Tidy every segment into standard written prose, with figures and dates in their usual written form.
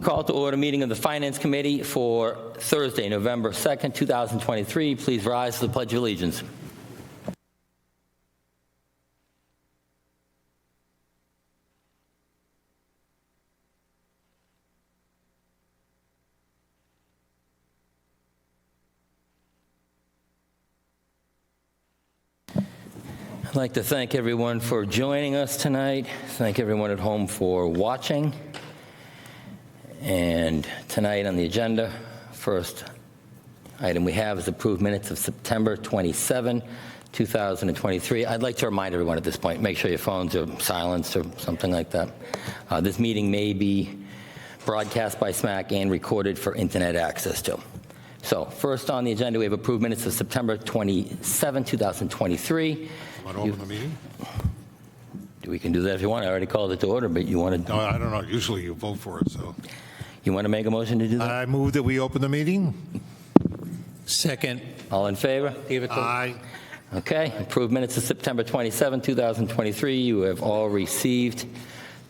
Call to order meeting of the Finance Committee for Thursday, November 2nd, 2023. Please rise to the Pledge of Allegiance. I'd like to thank everyone for joining us tonight. Thank everyone at home for watching. And tonight on the agenda, first item we have is approved minutes of September 27, 2023. I'd like to remind everyone at this point, make sure your phones are silenced or something like that. This meeting may be broadcast by SMAC and recorded for internet access too. So first on the agenda, we have approved minutes of September 27, 2023. Want to open the meeting? We can do that if you want. I already called it to order, but you want to... No, I don't know. Usually you vote for it, so. You want to make a motion to do that? I move that we open the meeting. Second. All in favor? Aye. Okay. Approved minutes of September 27, 2023. You have all received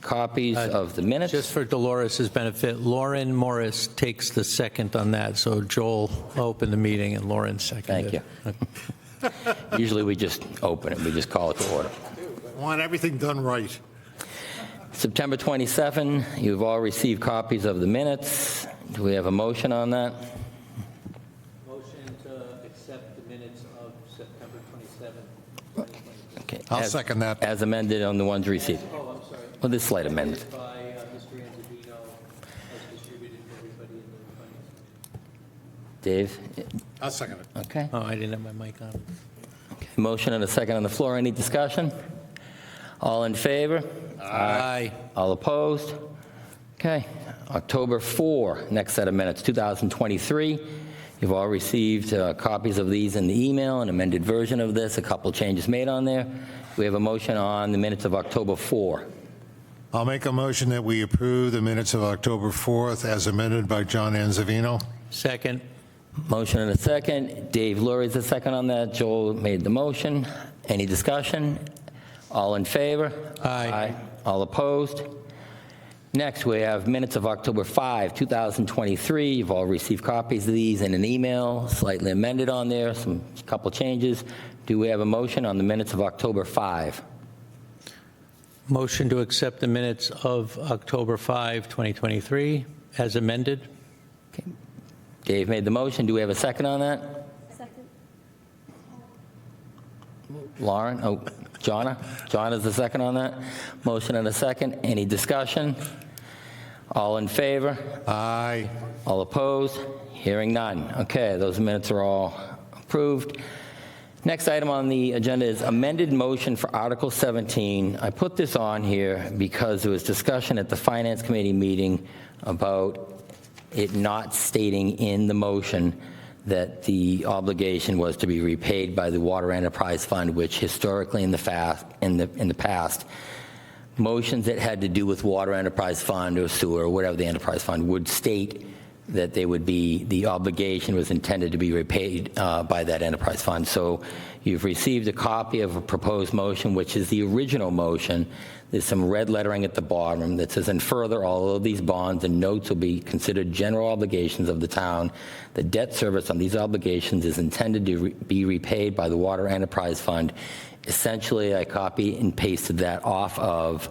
copies of the minutes. Just for Dolores' benefit, Lauren Morris takes the second on that. So Joel opened the meeting and Lauren seconded. Thank you. Usually we just open it. We just call it to order. I want everything done right. September 27, you've all received copies of the minutes. Do we have a motion on that? Motion to accept the minutes of September 27, 2023. Okay. I'll second that. As amended on the ones received. Oh, I'm sorry. Well, this slight amendment. By Mr. Anzavino, as distributed to everybody in the finance. Dave? I'll second it. Okay. Oh, I didn't have my mic on. Okay. Motion and a second on the floor. Any discussion? All in favor? Aye. All opposed? Okay. October 4, next set of minutes, 2023. You've all received copies of these in the email, an amended version of this, a couple changes made on there. We have a motion on the minutes of October 4. I'll make a motion that we approve the minutes of October 4th as amended by John Anzavino. Second. Motion and a second. Dave Lurie's the second on that. Joel made the motion. Any discussion? All in favor? Aye. All opposed? Next, we have minutes of October 5, 2023. You've all received copies of these in an email, slightly amended on there, a couple changes. Do we have a motion on the minutes of October 5? Motion to accept the minutes of October 5, 2023, as amended. Okay. Dave made the motion. Do we have a second on that? Second. Lauren? Oh, Jonna? Jonna's the second on that. Motion and a second. Any discussion? All in favor? Aye. All opposed? Hearing none. Okay, those minutes are all approved. Next item on the agenda is amended motion for Article 17. I put this on here because there was discussion at the Finance Committee meeting about it not stating in the motion that the obligation was to be repaid by the Water Enterprise Fund, which historically in the past, motions that had to do with Water Enterprise Fund or sewer or whatever the Enterprise Fund would state that they would be, the obligation was intended to be repaid by that Enterprise Fund. So you've received a copy of a proposed motion, which is the original motion. There's some red lettering at the bottom that says, and further, all of these bonds and notes will be considered general obligations of the town. The debt service on these obligations is intended to be repaid by the Water Enterprise Fund. Essentially, I copy and pasted that off of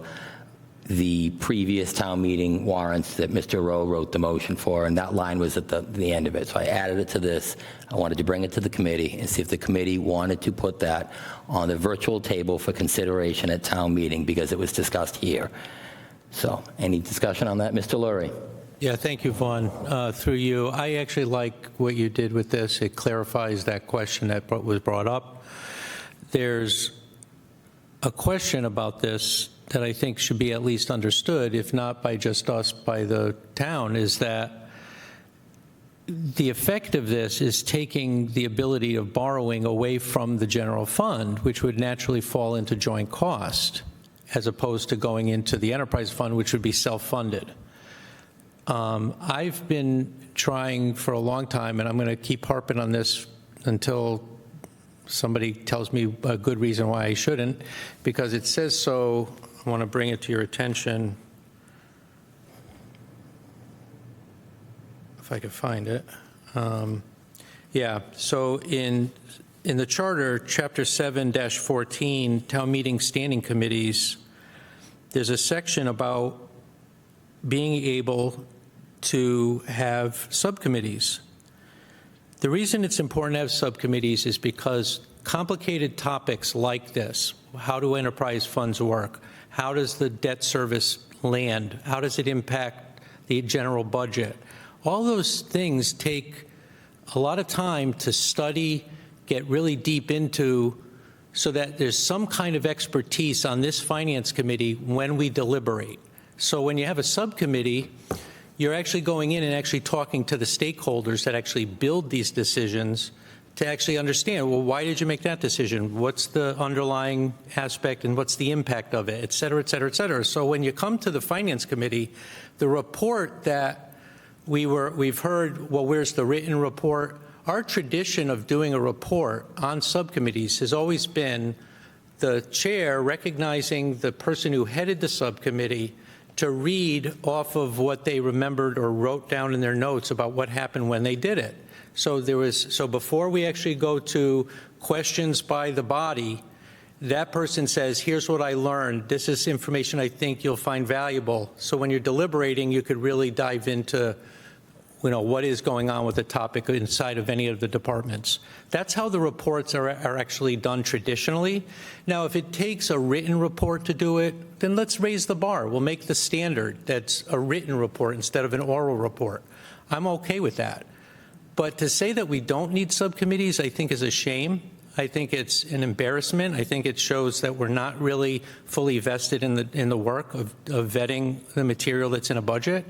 the previous town meeting warrants that Mr. Rowe wrote the motion for, and that line was at the end of it. So I added it to this. I wanted to bring it to the committee and see if the committee wanted to put that on the virtual table for consideration at town meeting because it was discussed here. So any discussion on that, Mr. Lurie? Yeah, thank you, Vaughn. Through you, I actually like what you did with this. It clarifies that question that was brought up. There's a question about this that I think should be at least understood, if not by just us, by the town, is that the effect of this is taking the ability of borrowing away from the general fund, which would naturally fall into joint cost, as opposed to going into the enterprise fund, which would be self-funded. I've been trying for a long time, and I'm going to keep harping on this until somebody tells me a good reason why I shouldn't, because it says so. I want to bring it to your attention. if I could find it. Yeah, so in the charter, chapter 7-14, town meeting standing committees, there's a section about being able to have subcommittees. The reason it's important to have subcommittees is because complicated topics like this, how do enterprise funds work? How does the debt service land? How does it impact the general budget? All those things take a lot of time to study, get really deep into, so that there's some kind of expertise on this finance committee when we deliberate. So when you have a subcommittee, you're actually going in and actually talking to the stakeholders that actually build these decisions to actually understand, well, why did you make that decision? What's the underlying aspect and what's the impact of it, et cetera, et cetera, et cetera. So when you come to the finance committee, the report that we've heard, well, where's the written report? Our tradition of doing a report on subcommittees has always been the chair recognizing the person who headed the subcommittee to read off of what they remembered or wrote down in their notes about what happened when they did it. So before we actually go to questions by the body, that person says, here's what I learned. This is information I think you'll find valuable. So when you're deliberating, you could really dive into, what is going on with the topic inside of any of the departments. That's how the reports are actually done traditionally. Now, if it takes a written report to do it, then let's raise the bar. We'll make the standard that's a written report instead of an oral report. I'm okay with that. But to say that we don't need subcommittees, I think is a shame. I think it's an embarrassment. I think it shows that we're not really fully vested in the work of vetting the material that's in a budget.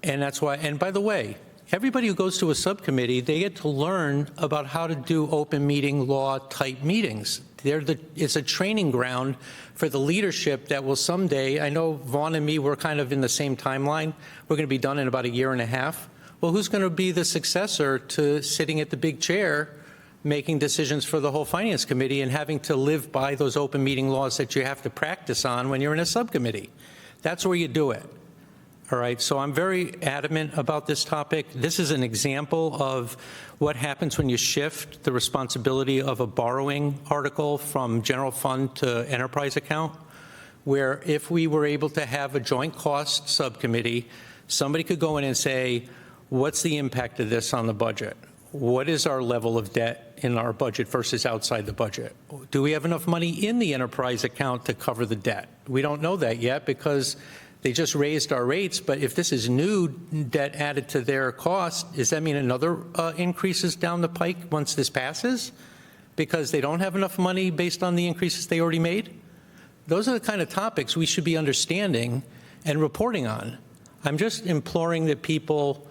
And that's why, and by the way, everybody who goes to a subcommittee, they get to learn about how to do open meeting law type meetings. It's a training ground for the leadership that will someday, I know Vaughn and me, we're kind of in the same timeline. We're going to be done in about a year and a half. Well, who's going to be the successor to sitting at the big chair making decisions for the whole finance committee and having to live by those open meeting laws that you have to practice on when you're in a subcommittee? That's where you do it. All right, so I'm very adamant about this topic. This is an example of what happens when you shift the responsibility of a borrowing article from general fund to enterprise account, where if we were able to have a joint cost subcommittee, somebody could go in and say, what's the impact of this on the budget? What is our level of debt in our budget versus outside the budget? Do we have enough money in the enterprise account to cover the debt? We don't know that yet because they just raised our rates, but if this is new debt added to their cost, does that mean another increases down the pike once this passes? Because they don't have enough money based on the increases they already made? Those are the kind of topics we should be understanding and reporting on. I'm just imploring that people,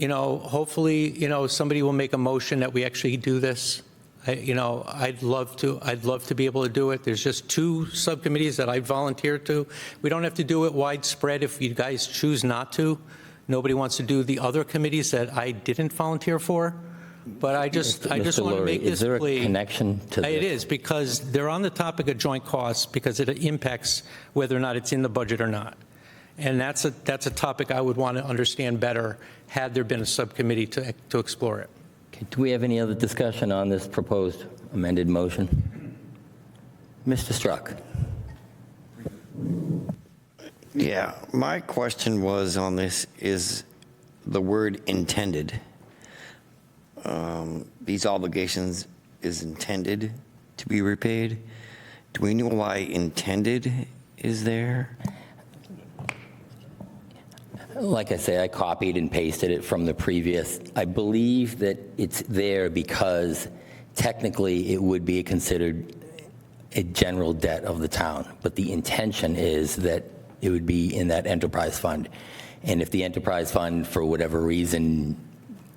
hopefully, somebody will make a motion that we actually do this. I'd love to be able to do it. There's just 2 subcommittees that I volunteered to. We don't have to do it widespread if you guys choose not to. Nobody wants to do the other committees that I didn't volunteer for. But I just want to make this plea. Is there a connection to this? It is, because they're on the topic of joint costs because it impacts whether or not it's in the budget or not. And that's a topic I would want to understand better had there been a subcommittee to explore it. Okay, do we have any other discussion on this proposed amended motion? Mr. Struck. Yeah, my question was on this is the word intended. These obligations is intended to be repaid. Do we know why intended is there? Like I say, I copied and pasted it from the previous. I believe that it's there because technically it would be considered a general debt of the town, but the intention is that it would be in that enterprise fund. And if the enterprise fund, for whatever reason,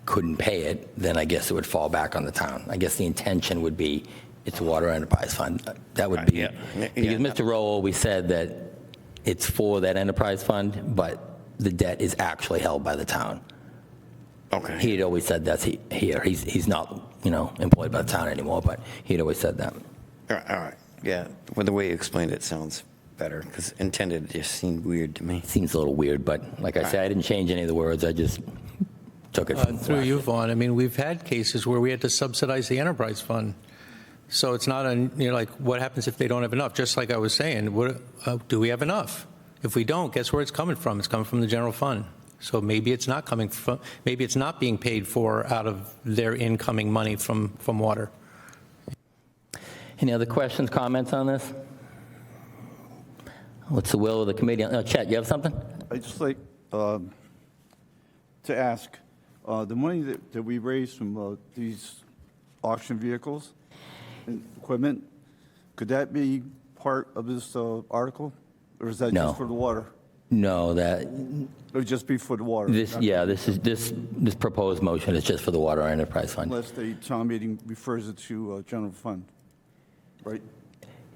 couldn't pay it, then I guess it would fall back on the town. I guess the intention would be it's water enterprise fund. That would be, because Mr. Rowe always said that it's for that enterprise fund, but the debt is actually held by the town. Okay. He had always said that's here. He's not, employed by the town anymore, but he'd always said that. All right. Yeah. Well, the way you explained it sounds better because intended just seemed weird to me. Seems a little weird, but like I said, I didn't change any of the words. I just took it from. Through you, Vaughn, I mean, we've had cases where we had to subsidize the enterprise fund. So it's not, like, what happens if they don't have enough? Just like I was saying, do we have enough? If we don't, guess where it's coming from? It's coming from the general fund. So maybe it's not coming from, maybe it's not being paid for out of their incoming money from water. Any other questions, comments on this? What's the will of the committee? Chet, you have something? I'd just like to ask, the money that we raise from these auction vehicles and equipment, could that be part of this article? Or is that No. just for the water? No, that, It would just be for the water? this proposed motion is just for the water enterprise fund. Unless the town meeting refers it to general fund, right?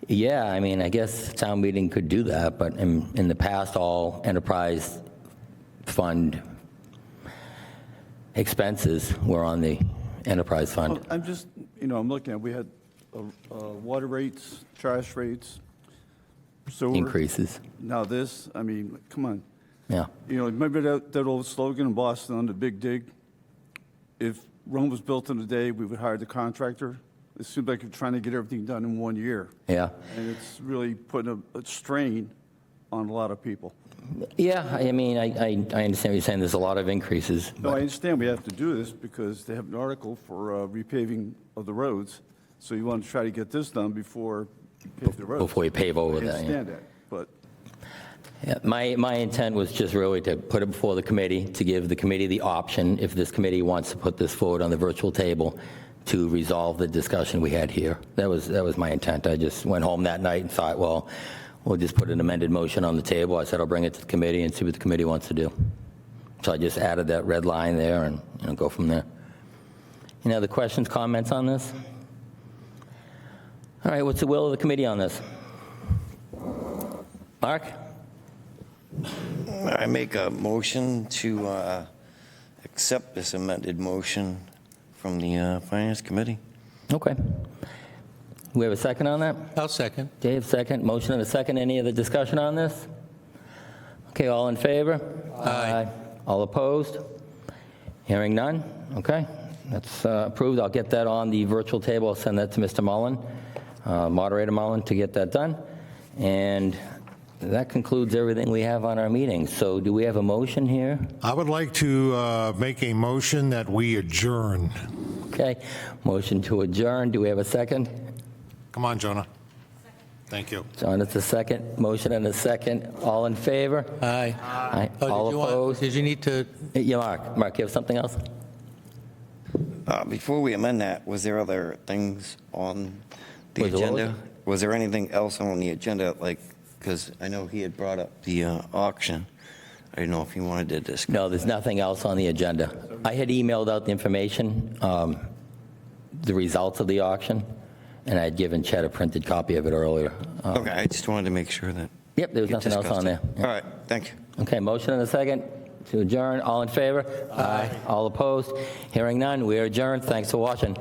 Yeah, I mean, I guess town meeting could do that, but in the past, all enterprise fund expenses were on the enterprise fund. Well, I'm just, I'm looking at, we had water rates, trash rates, sewer. Increases, Now this, I mean, come on. yeah. Remember that old slogan in Boston on the Big Dig? If Rome was built in a day, we would hire the contractor. It seems like you're trying to get everything done in 1 year. Yeah. And it's really putting a strain on a lot of people. Yeah, I mean, I understand what you're saying. There's a lot of increases. No, I but- understand we have to do this because they have an article for repaving of the roads. So you want to try to get this done before you pave the roads. Before you pave over I that, yeah. understand that, but Yeah, my intent was just really to put it before the committee, to give the committee the option, if this committee wants to put this forward on the virtual table, to resolve the discussion we had here. That was my intent. I just went home that night and thought, well, we'll just put an amended motion on the table. I said I'll bring it to the committee and see what the committee wants to do. So I just added that red line there and go from there. Any other questions, comments on this? All right, what's the will of the committee on this? Mark? I make a motion to accept this amended motion from the Finance Committee. Okay. We have a second on that? I'll second. Dave, second. Motion and a second. Any other discussion on this? Okay, all in favor? Aye. All opposed? Hearing none? Okay, that's approved. I'll get that on the virtual table. I'll send that to Mr. Mullen, Moderator Mullen, to get that done. And that concludes everything we have on our meeting. So do we have a motion here? I would like to make a motion that we adjourn. Okay, motion to adjourn. Do we have a second? Come on, Jonah. Thank you. John, it's a second. Motion and a second. All in favor? Aye. Aye. Oh, All opposed? did you need to, Yeah, Mark, you have something else? Before we amend that, was there other things on the Was there what? agenda? Was there anything else on the agenda, like, because I know he had brought up the auction. I didn't know if he wanted to discuss. No, there's nothing else on the agenda. I had emailed out the information, the results of the auction, and I had given Chet a printed copy of it earlier. Okay, I just wanted to make sure that. Yep, there was we nothing else discussed on there. it. All right, thank you. Okay, motion and a second to adjourn. All in favor? Aye. All opposed? Hearing none, we are adjourned. Thanks for watching.